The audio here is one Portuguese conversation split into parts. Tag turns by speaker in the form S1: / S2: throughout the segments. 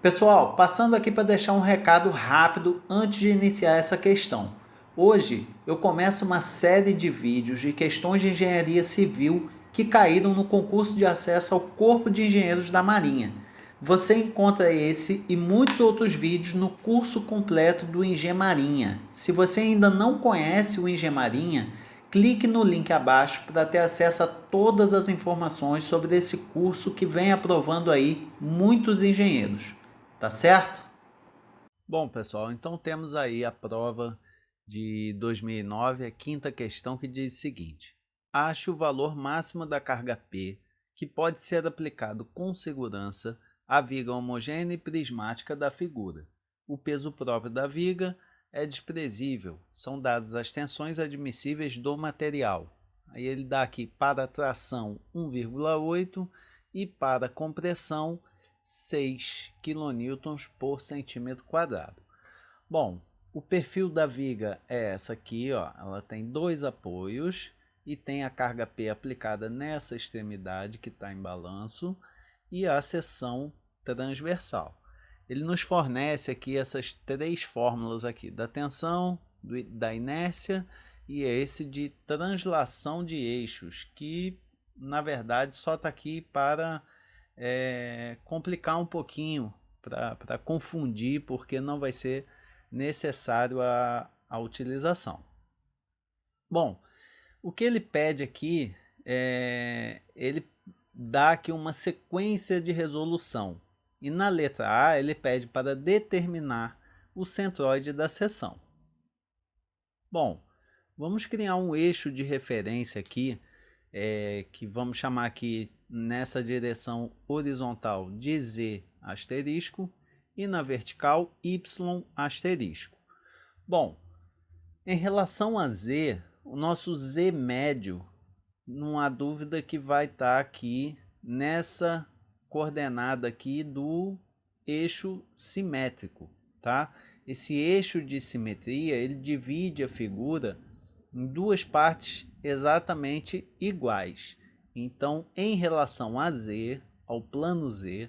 S1: Pessoal, passando aqui para deixar um recado rápido antes de iniciar essa questão. Hoje eu começo uma série de vídeos de questões de engenharia civil que caíram no concurso de acesso ao Corpo de Engenheiros da Marinha. Você encontra esse e muitos outros vídeos no curso completo do Engemarinha. Se você ainda não conhece o Engemarinha, clique no link abaixo para ter acesso a todas as informações sobre esse curso que vem aprovando aí muitos engenheiros. Tá certo? Bom, pessoal, então temos aí a prova de 2009, a quinta questão, que diz o seguinte: ache o valor máximo da carga P que pode ser aplicado com segurança à viga homogênea e prismática da figura. O peso próprio da viga é desprezível, são dadas as tensões admissíveis do material. Aí ele dá aqui para tração 1,8 e para compressão 6 kN por centímetro quadrado. Bom, o perfil da viga é essa aqui, ó. Ela tem dois apoios e tem a carga P aplicada nessa extremidade que está em balanço e a seção transversal. Ele nos fornece aqui essas três fórmulas aqui, da tensão, da inércia e esse de translação de eixos, que na verdade só está aqui para complicar um pouquinho, para confundir, porque não vai ser necessário a utilização. Bom, o que ele pede aqui ele dá aqui uma sequência de resolução. E na letra A ele pede para determinar o centroide da seção. Bom, vamos criar um eixo de referência aqui, que vamos chamar aqui nessa direção horizontal de Z asterisco e na vertical Y asterisco. Bom, em relação a Z, o nosso Z médio, não há dúvida que vai estar aqui nessa coordenada aqui do eixo simétrico, tá? Esse eixo de simetria, ele divide a figura em duas partes exatamente iguais. Então, em relação a Z, ao plano Z,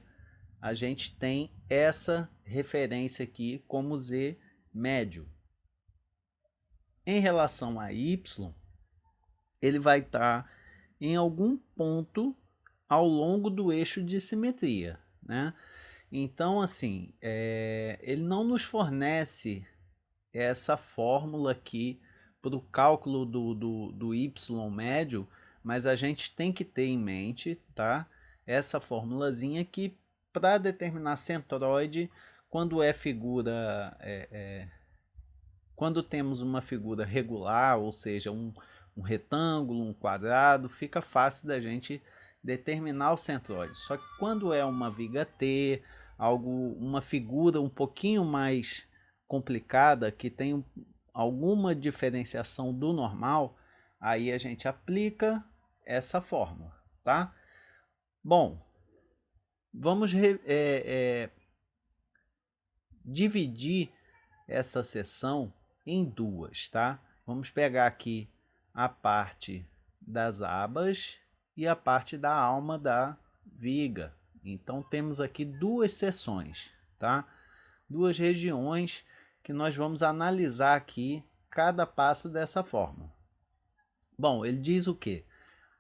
S1: a gente tem essa referência aqui como Z médio. Em relação a Y, ele vai estar em algum ponto ao longo do eixo de simetria, né? Então, assim, ele não nos fornece essa fórmula aqui para o cálculo do Y médio, mas a gente tem que ter em mente, tá? Essa formulazinha aqui para determinar centroide quando quando temos uma figura regular, ou seja, um retângulo, um quadrado, fica fácil da gente determinar o centroide. Só que quando é uma viga T, uma figura um pouquinho mais complicada, que tem alguma diferenciação do normal, aí a gente aplica essa fórmula, tá? Bom, vamos dividir essa seção em duas, tá? Vamos pegar aqui a parte das abas e a parte da alma da viga. Então temos aqui duas seções, tá? Duas regiões que nós vamos analisar aqui cada passo dessa forma. Bom, ele diz o que?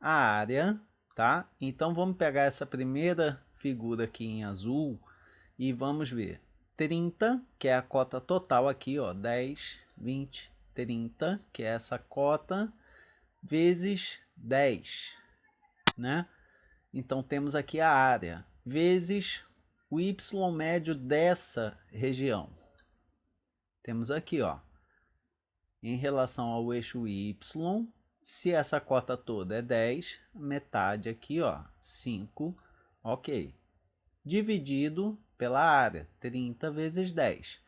S1: A área, tá? Então vamos pegar essa primeira figura aqui em azul e vamos ver 30, que é a cota total aqui, ó, 10, 20, 30, que é essa cota, vezes 10, né? Então temos aqui a área, vezes o Y médio dessa região. Temos aqui, ó, em relação ao eixo Y, se essa cota toda é 10, metade aqui, ó, 5, ok. Dividido pela área, 30 vezes 10.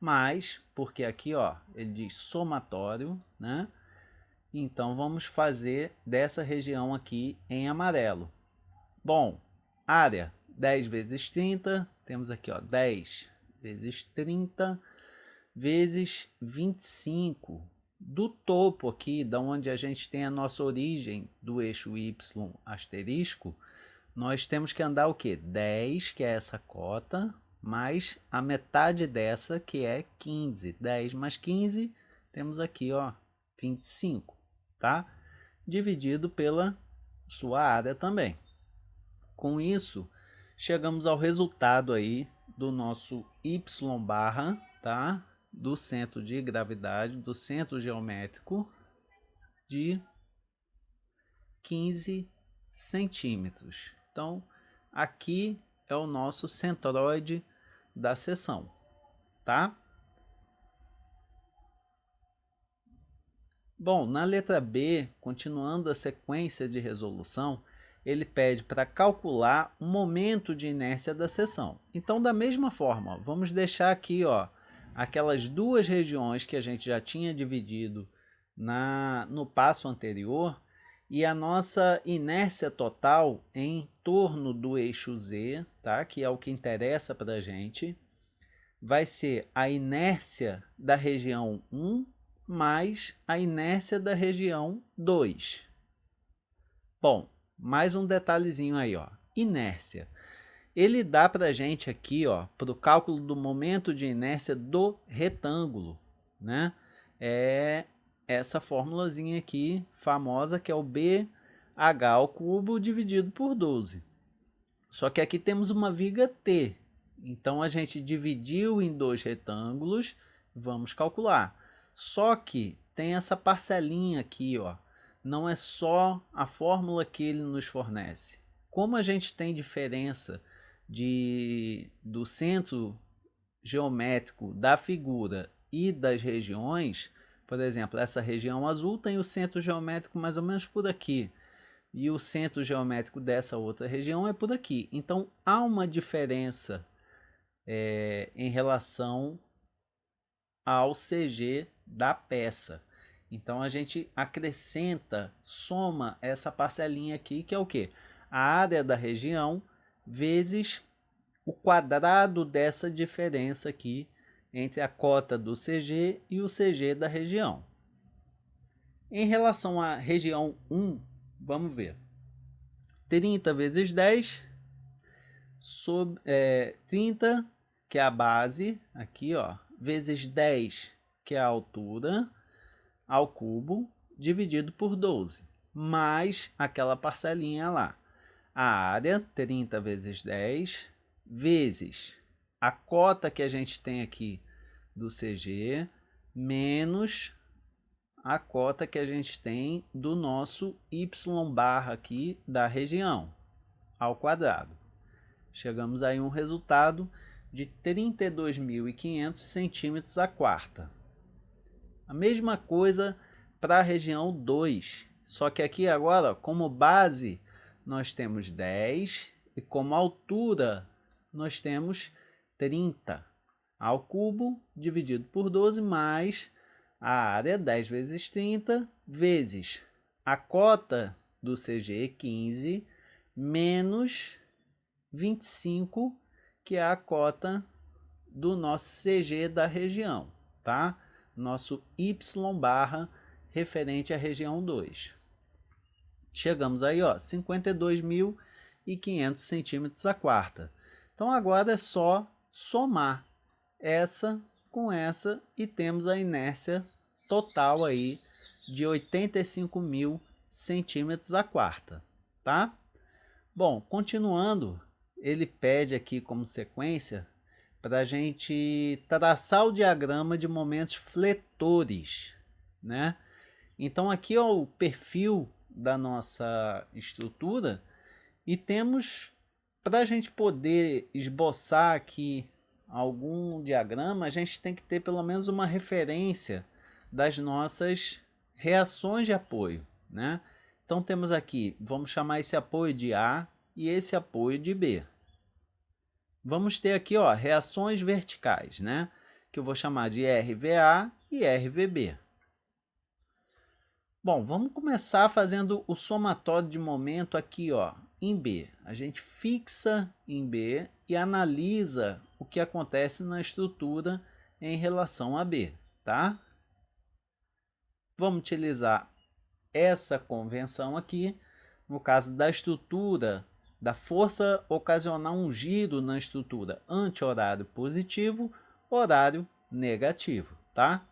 S1: Mas, porque aqui, ó, ele diz somatório, né? Então, vamos fazer dessa região aqui em amarelo. Bom, área, 10 vezes 30, temos aqui, ó, 10 vezes 30 vezes 25. Do topo aqui, da onde a gente tem a nossa origem do eixo Y asterisco, nós temos que andar o quê? 10, que é essa cota, mais a metade dessa, que é 15. 10 mais 15, temos aqui, ó, 25, tá? Dividido pela sua área também. Com isso, chegamos ao resultado aí do nosso y barra, tá? Do centro de gravidade, do centro geométrico, de 15 centímetros. Então, aqui é o nosso centroide da seção, tá? Bom, na letra B, continuando a sequência de resolução, ele pede para calcular o momento de inércia da seção. Então, da mesma forma, vamos deixar aqui, ó, aquelas duas regiões que a gente já tinha dividido no passo anterior, e a nossa inércia total em torno do eixo Z, tá? Que é o que interessa para a gente, vai ser a inércia da região 1 mais a inércia da região 2. Bom, mais um detalhezinho aí, ó. Inércia. Ele dá para a gente aqui, ó, para o cálculo do momento de inércia do retângulo, né? É essa formulazinha aqui, famosa, que é o BH ao cubo dividido por 12. Só que aqui temos uma viga T. Então, a gente dividiu em dois retângulos, vamos calcular. Só que tem essa parcelinha aqui, ó. Não é só a fórmula que ele nos fornece. Como a gente tem diferença do centro geométrico da figura e das regiões, por exemplo, essa região azul tem o centro geométrico mais ou menos por aqui, e o centro geométrico dessa outra região é por aqui. Então, há uma diferença em relação ao CG da peça. Então, a gente acrescenta, soma essa parcelinha aqui, que é o quê? A área da região vezes o quadrado dessa diferença aqui entre a cota do CG e o CG da região. Em relação à região 1, vamos ver. 30 vezes 10 sobre 30, que é a base, aqui, ó, vezes 10, que é a altura, ao cubo, dividido por 12, mais aquela parcelinha lá. A área, 30 vezes 10, vezes a cota que a gente tem aqui do CG, menos a cota que a gente tem do nosso y barra aqui da região, ao quadrado. Chegamos aí a um resultado de 32.500 centímetros a quarta. A mesma coisa para a região 2, só que aqui agora, como base, nós temos 10 e como altura nós temos 30 ao cubo dividido por 12 mais a área, 10 vezes 30, vezes a cota do CG, 15, menos 25, que é a cota do nosso CG da região, tá? Nosso Y barra referente à região 2. Chegamos aí, ó, 52.500 centímetros a quarta. Então, agora é só somar essa com essa e temos a inércia total aí de 85.000 centímetros a quarta, tá? Bom, continuando, ele pede aqui como sequência para a gente traçar o diagrama de momentos fletores, né? Então aqui é o perfil da nossa estrutura e temos, para a gente poder esboçar aqui algum diagrama, a gente tem que ter pelo menos uma referência das nossas reações de apoio, né? Então temos aqui, vamos chamar esse apoio de A e esse apoio de B. Vamos ter aqui, ó, reações verticais, né? Que eu vou chamar de RVA e RVB. Bom, vamos começar fazendo o somatório de momento aqui, ó, em B. A gente fixa em B e analisa o que acontece na estrutura em relação a B, tá? Vamos utilizar essa convenção aqui. No caso da estrutura da força ocasionar um giro na estrutura anti-horário positivo, horário negativo, tá?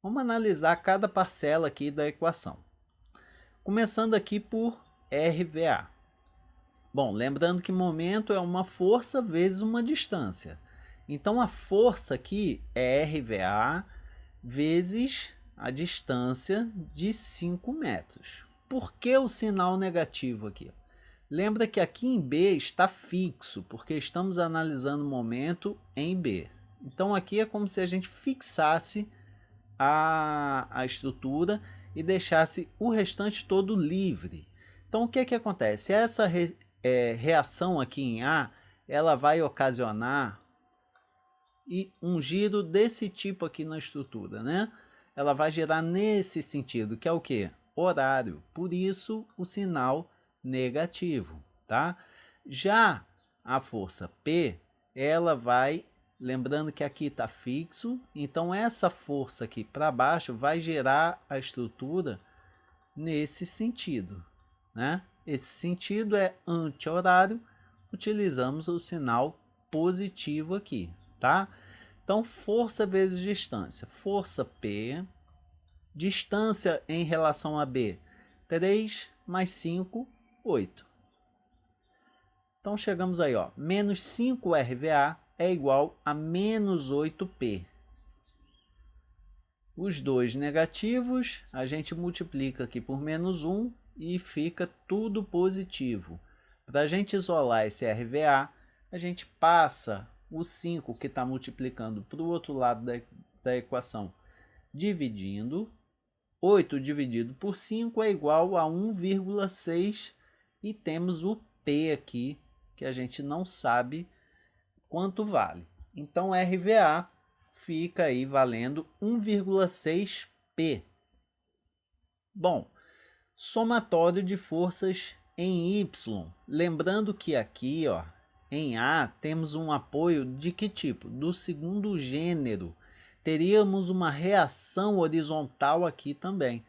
S1: Vamos analisar cada parcela aqui da equação. Começando aqui por RVA. Bom, lembrando que momento é uma força vezes uma distância. Então a força aqui é RVA vezes a distância de 5 metros. Por que o sinal negativo aqui? Lembra que aqui em B está fixo, porque estamos analisando o momento em B. Então aqui é como se a gente fixasse a estrutura e deixasse o restante todo livre. Então o que que acontece? Essa reação aqui em A, ela vai ocasionar um giro desse tipo aqui na estrutura, né? Ela vai girar nesse sentido, que é o que? Horário. Por isso o sinal negativo, tá? Já a força P, ela vai, lembrando que aqui está fixo, então essa força aqui para baixo vai gerar a estrutura nesse sentido, né? Esse sentido é anti-horário, utilizamos o sinal positivo aqui, tá? Então, força vezes distância. Força P, distância em relação a B, 3 mais 5, 8. Então, chegamos aí, ó, menos 5 RVA é igual a menos 8P. Os dois negativos, a gente multiplica aqui por menos 1 e fica tudo positivo. Para a gente isolar esse RVA, a gente passa o 5 que está multiplicando para o outro lado da equação, dividindo. 8 dividido por 5 é igual a 1,6 e temos o P aqui, que a gente não sabe quanto vale. Então, RVA fica aí valendo 1,6P. Bom, somatório de forças em Y. Lembrando que aqui, ó, em A, temos um apoio de que tipo? Do segundo gênero. Teríamos uma reação horizontal aqui também.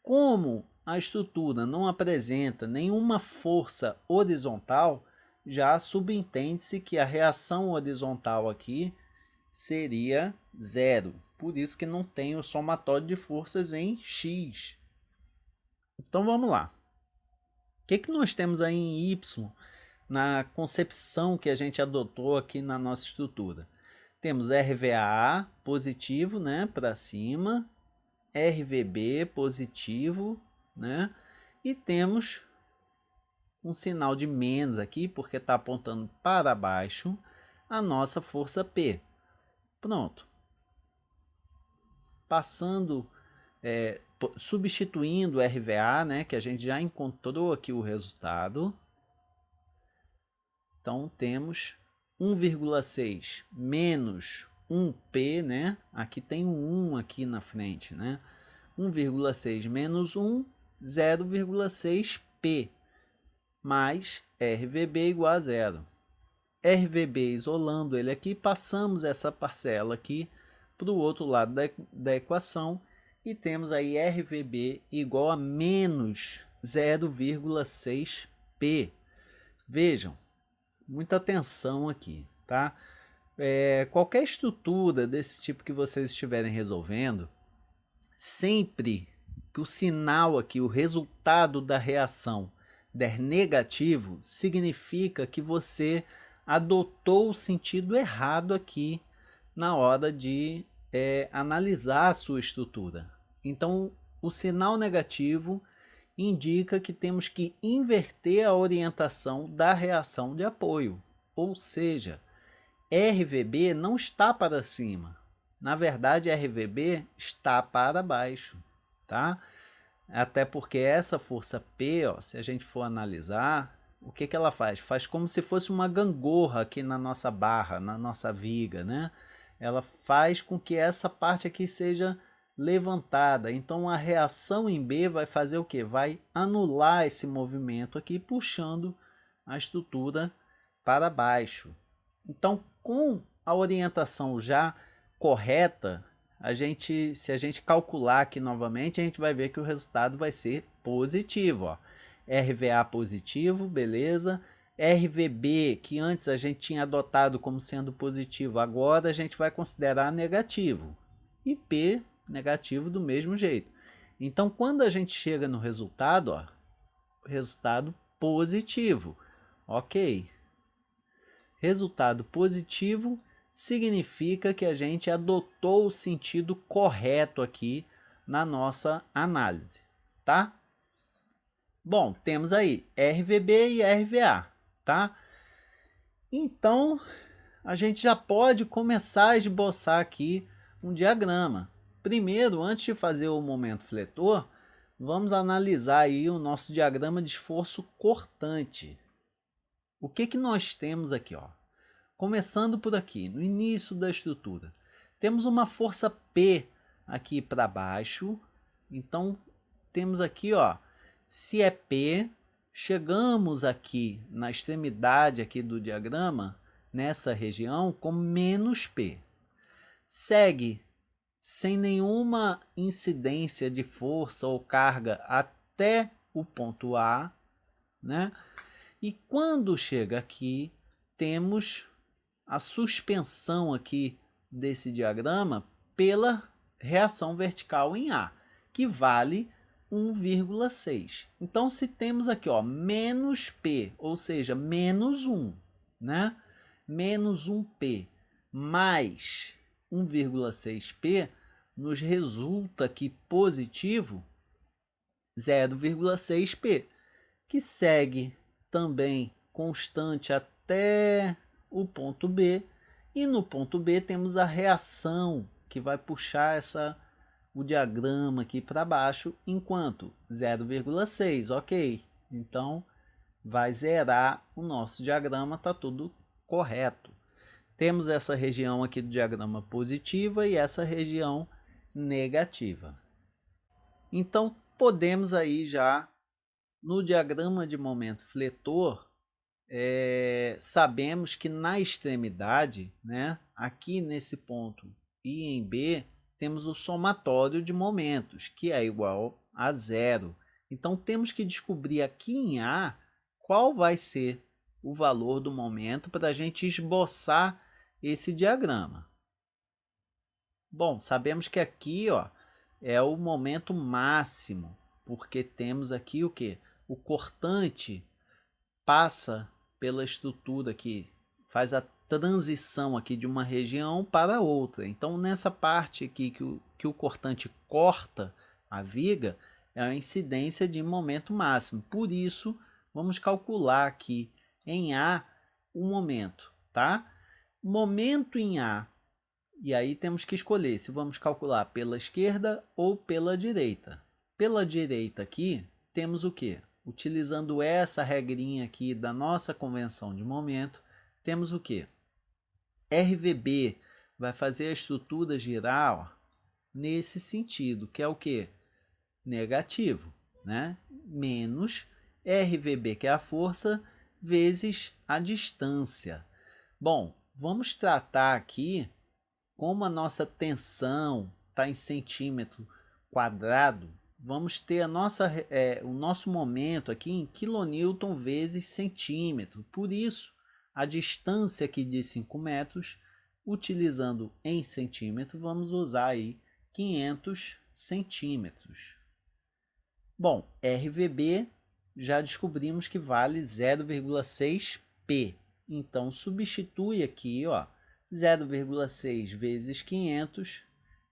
S1: Como a estrutura não apresenta nenhuma força horizontal, já subentende-se que a reação horizontal aqui seria zero. Por isso que não tem o somatório de forças em X. Então vamos lá. O que nós temos aí em Y na concepção que a gente adotou aqui na nossa estrutura? Temos RVA positivo, né, para cima, RVB positivo, né, e temos um sinal de menos aqui, porque está apontando para baixo a nossa força P. Pronto. Passando, substituindo o RVA, né, que a gente já encontrou aqui o resultado. Então, temos 1,6 menos 1P, né? Aqui tem um 1 aqui na frente, né? 1,6 menos 1, 0,6P, mais RVB igual a zero. RVB isolando ele aqui, passamos essa parcela aqui para o outro lado da equação e temos aí RVB igual a menos 0,6P. Vejam, muita atenção aqui, tá? Qualquer estrutura desse tipo que vocês estiverem resolvendo, sempre que o sinal aqui, o resultado da reação der negativo, significa que você adotou o sentido errado aqui na hora de analisar a sua estrutura. Então, o sinal negativo indica que temos que inverter a orientação da reação de apoio, ou seja, RVB não está para cima. Na verdade, RVB está para baixo, tá? Até porque essa força P, ó, se a gente for analisar, o que ela faz? Faz como se fosse uma gangorra aqui na nossa barra, na nossa viga, né? Ela faz com que essa parte aqui seja levantada. Então a reação em B vai fazer o que? Vai anular esse movimento aqui, puxando a estrutura para baixo. Então, com a orientação já correta, se a gente calcular aqui novamente, a gente vai ver que o resultado vai ser positivo. Ó. RVA positivo, beleza. RVB, que antes a gente tinha adotado como sendo positivo, agora a gente vai considerar negativo. E P negativo do mesmo jeito. Então, quando a gente chega no resultado, ó, resultado positivo. Ok. Resultado positivo significa que a gente adotou o sentido correto aqui na nossa análise, tá? Bom, temos aí RVB e RVA, tá? Então, a gente já pode começar a esboçar aqui um diagrama. Primeiro, antes de fazer o momento fletor, vamos analisar aí o nosso diagrama de esforço cortante. O que nós temos aqui, ó? Começando por aqui, no início da estrutura, temos uma força P aqui para baixo. Então, temos aqui, ó, se é P, chegamos aqui na extremidade aqui do diagrama, nessa região, com menos P. Segue sem nenhuma incidência de força ou carga até o ponto A, né? E quando chega aqui, temos a suspensão aqui desse diagrama pela reação vertical em A, que vale 1,6. Então, se temos aqui, ó, menos P, ou seja, menos 1, né? Menos 1P mais 1,6P, nos resulta aqui positivo 0,6P, que segue também constante até o ponto B, e no ponto B temos a reação que vai puxar o diagrama aqui para baixo, enquanto 0,6, ok. Então, vai zerar o nosso diagrama, está tudo correto. Temos essa região aqui do diagrama positiva e essa região negativa. Então, podemos aí já, no diagrama de momento fletor, sabemos que na extremidade, né, aqui nesse ponto e em B, temos o somatório de momentos, que é igual a zero. Então, temos que descobrir aqui em A qual vai ser o valor do momento para a gente esboçar esse diagrama. Bom, sabemos que aqui, ó, é o momento máximo, porque temos aqui o quê? O cortante passa pela estrutura aqui, faz a transição aqui de uma região para outra. Então, nessa parte aqui que o cortante corta a viga, é a incidência de momento máximo. Por isso, vamos calcular aqui em A o momento, tá? Momento em A. E aí temos que escolher se vamos calcular pela esquerda ou pela direita. Pela direita aqui, temos o quê? Utilizando essa regrinha aqui da nossa convenção de momento, temos o quê? RVB vai fazer a estrutura girar, ó, nesse sentido, que é o quê? Negativo, né? Menos RVB, que é a força, vezes a distância. Bom, vamos tratar aqui como a nossa tensão está em centímetro quadrado. Vamos ter o nosso momento aqui em quilonewton vezes centímetro. Por isso, a distância aqui de 5 metros, utilizando em centímetro, vamos usar aí 500 centímetros. Bom, RVB já descobrimos que vale 0,6 P. Então, substitui aqui, ó, 0,6 vezes 500,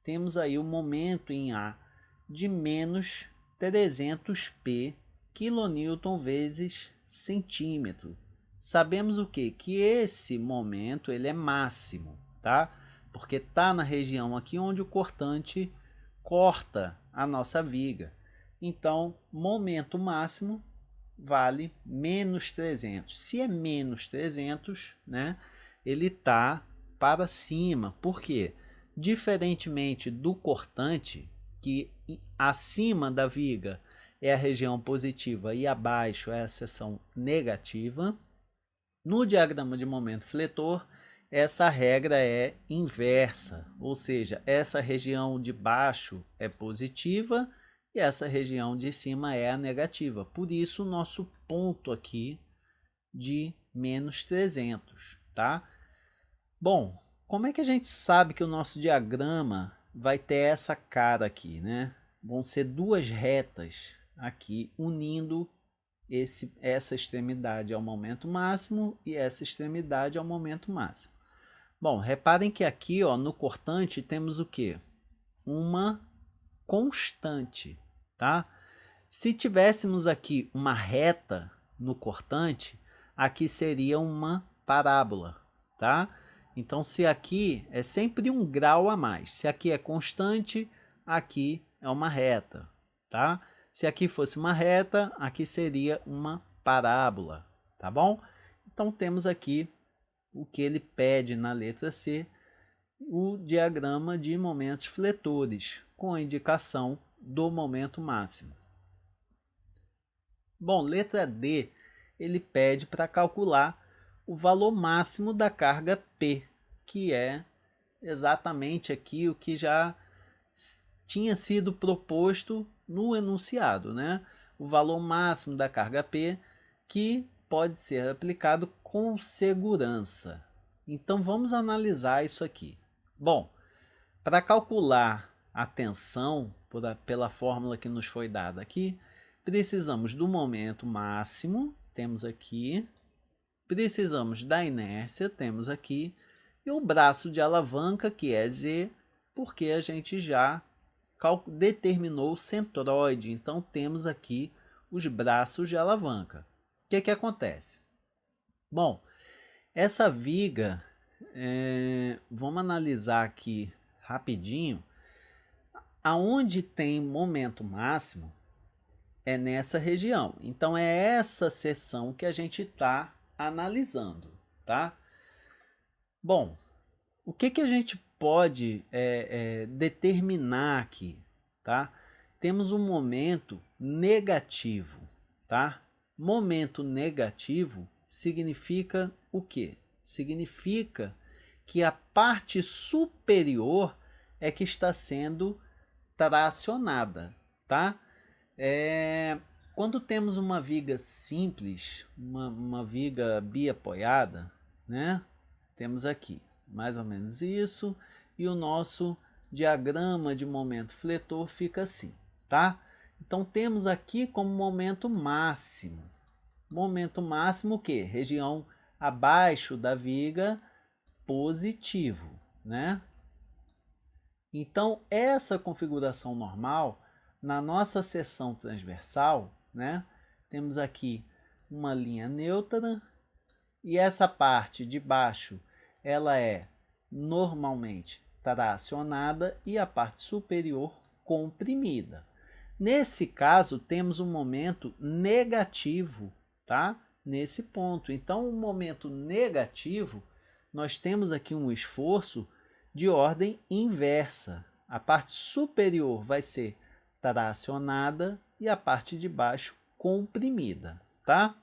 S1: temos aí o momento em A de menos 300 P quilonewton vezes centímetro. Sabemos o quê? Que esse momento ele é máximo, tá? Porque está na região aqui onde o cortante corta a nossa viga. Então, momento máximo vale menos 300. Se é menos 300, né, ele está para cima. Por quê? Diferentemente do cortante, que acima da viga é a região positiva e abaixo é a seção negativa, no diagrama de momento fletor, essa regra é inversa, ou seja, essa região de baixo é positiva e essa região de cima é a negativa. Por isso, o nosso ponto aqui de menos 300, tá? Bom, como é que a gente sabe que o nosso diagrama vai ter essa cara aqui, né? Vão ser duas retas aqui unindo essa extremidade ao momento máximo e essa extremidade ao momento máximo. Bom, reparem que aqui, ó, no cortante temos o quê? Uma constante, tá? Se tivéssemos aqui uma reta no cortante, aqui seria uma parábola, tá? Então, se aqui é sempre um grau a mais, se aqui é constante, aqui é uma reta, tá? Se aqui fosse uma reta, aqui seria uma parábola, tá bom? Então, temos aqui o que ele pede na letra C, o diagrama de momentos fletores, com a indicação do momento máximo. Bom, letra D, ele pede para calcular o valor máximo da carga P, que é exatamente aqui o que já tinha sido proposto no enunciado, né? O valor máximo da carga P, que pode ser aplicado com segurança. Então, vamos analisar isso aqui. Bom, para calcular a tensão pela fórmula que nos foi dada aqui, precisamos do momento máximo, temos aqui, precisamos da inércia, temos aqui, e o braço de alavanca, que é Z, porque a gente já determinou o centroide, então temos aqui os braços de alavanca. O que acontece? Bom, essa viga, vamos analisar aqui rapidinho. Aonde tem momento máximo é nessa região. Então, é essa seção que a gente está analisando, tá? Bom, o que a gente pode determinar aqui, tá? Temos um momento negativo, tá? Momento negativo significa o quê? Significa que a parte superior é que está sendo tracionada, tá? Quando temos uma viga simples, uma viga biapoiada, né? Temos aqui mais ou menos isso, e o nosso diagrama de momento fletor fica assim, tá? Então temos aqui como momento máximo. Momento máximo o quê? Região abaixo da viga, positivo, né? Então, essa configuração normal, na nossa seção transversal, né, temos aqui uma linha neutra, e essa parte de baixo, ela é normalmente tracionada e a parte superior comprimida. Nesse caso, temos um momento negativo, tá? Nesse ponto. Então, o momento negativo, nós temos aqui um esforço de ordem inversa. A parte superior vai ser tracionada e a parte de baixo comprimida, tá?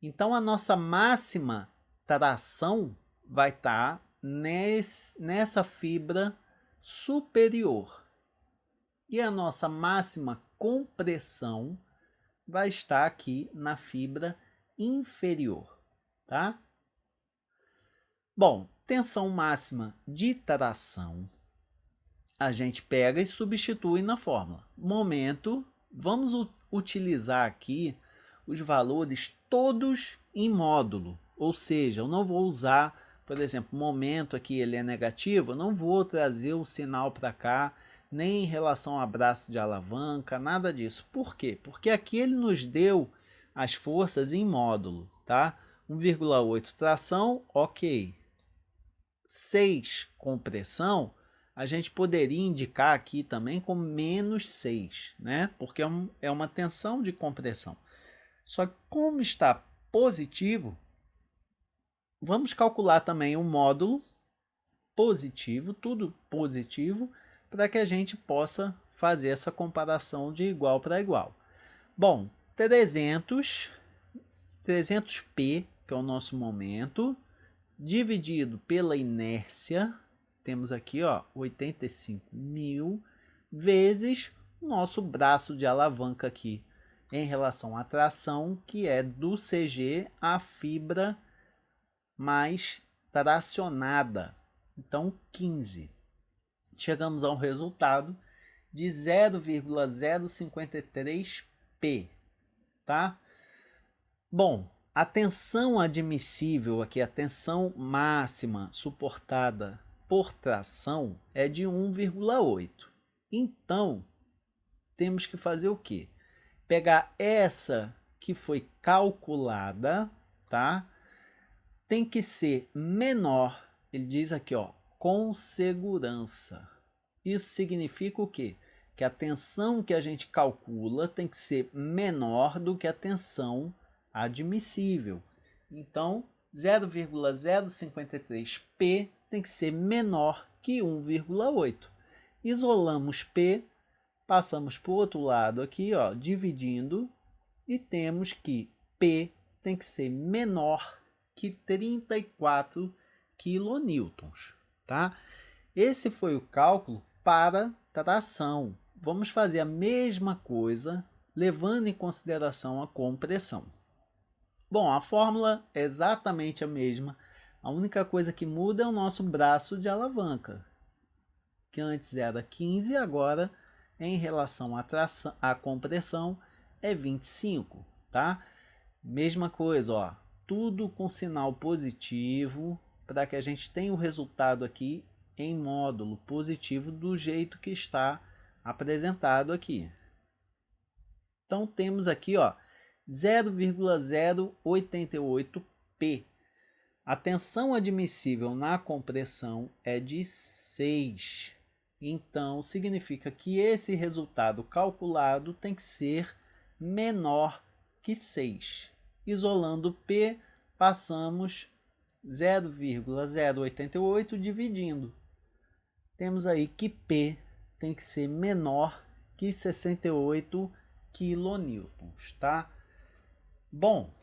S1: Então, a nossa máxima tração vai estar nessa fibra superior. E a nossa máxima compressão vai estar aqui na fibra inferior, tá? Bom, tensão máxima de tração, a gente pega e substitui na fórmula. Momento, vamos utilizar aqui os valores todos em módulo, ou seja, eu não vou usar, por exemplo, momento aqui ele é negativo, eu não vou trazer o sinal para cá, nem em relação a braço de alavanca, nada disso. Por quê? Porque aqui ele nos deu as forças em módulo, tá? 1,8 tração, ok. 6 compressão, a gente poderia indicar aqui também como menos 6, né? Porque é uma tensão de compressão. Só que como está positivo, vamos calcular também o módulo positivo, tudo positivo, para que a gente possa fazer essa comparação de igual para igual. Bom, 300p, que é o nosso momento, dividido pela inércia, temos aqui ó, 85.000 vezes o nosso braço de alavanca aqui em relação à tração, que é do CG a fibra mais tracionada. Então, 15. Chegamos a um resultado de 0,053 P, tá? Bom, a tensão admissível aqui, a tensão máxima suportada por tração é de 1,8. Então, temos que fazer o quê? Pegar essa que foi calculada, tá? Tem que ser menor, ele diz aqui, ó, com segurança. Isso significa o quê? Que a tensão que a gente calcula tem que ser menor do que a tensão admissível. Então, 0,053 P tem que ser menor que 1,8. Isolamos P, passamos para o outro lado aqui, ó, dividindo, e temos que P tem que ser menor que 34 quilonewtons, tá? Esse foi o cálculo para tração. Vamos fazer a mesma coisa, levando em consideração a compressão. Bom, a fórmula é exatamente a mesma. A única coisa que muda é o nosso braço de alavanca, que antes era 15, agora em relação à tração, à compressão é 25, tá? Mesma coisa, ó, tudo com sinal positivo para que a gente tenha o resultado aqui em módulo positivo do jeito que está apresentado aqui. Então temos aqui, ó, 0,088 P. A tensão admissível na compressão é de 6. Então, significa que esse resultado calculado tem que ser menor que 6. Isolando P, passamos 0,088 dividindo. Temos aí que P tem que ser menor que 68 quilonewtons, tá? Bom,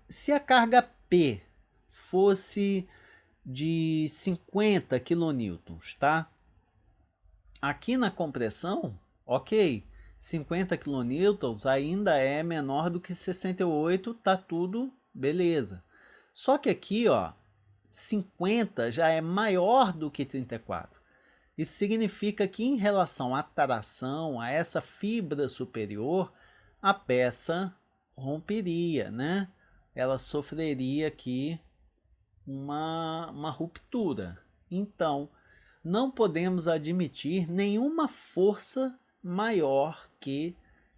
S1: se a carga P fosse de 50 quilonewtons, tá? Aqui na compressão, ok, 50 quilonewtons ainda é menor do que 68, tá tudo beleza. Só que aqui, ó, 50 já é maior do que 34. Isso significa que em relação à tração, a essa fibra superior, a peça romperia, né? Ela sofreria aqui uma ruptura. Então, não podemos admitir nenhuma força maior que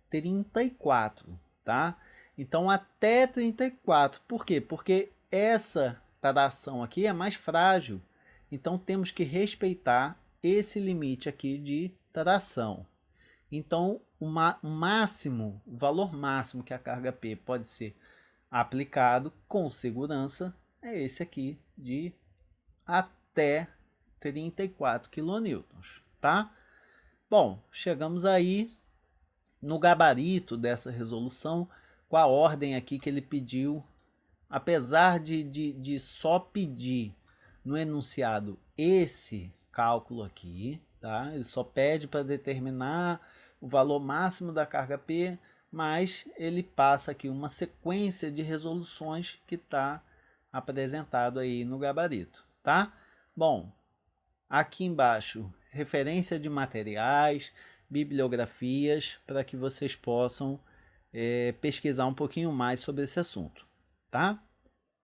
S1: 34, tá? Então, até 34. Por quê? Porque essa tração aqui é mais frágil. Então, temos que respeitar esse limite aqui de tração. Então, o valor máximo que a carga P pode ser aplicado com segurança é esse aqui de até 34 quilonewtons, tá? Bom, chegamos aí no gabarito dessa resolução, com a ordem aqui que ele pediu, apesar de só pedir no enunciado esse cálculo aqui, tá? Ele só pede para determinar o valor máximo da carga P, mas ele passa aqui uma sequência de resoluções que está apresentado aí no gabarito, tá? Bom, aqui embaixo, referência de materiais, bibliografias, para que vocês possam pesquisar um pouquinho mais sobre esse assunto, tá?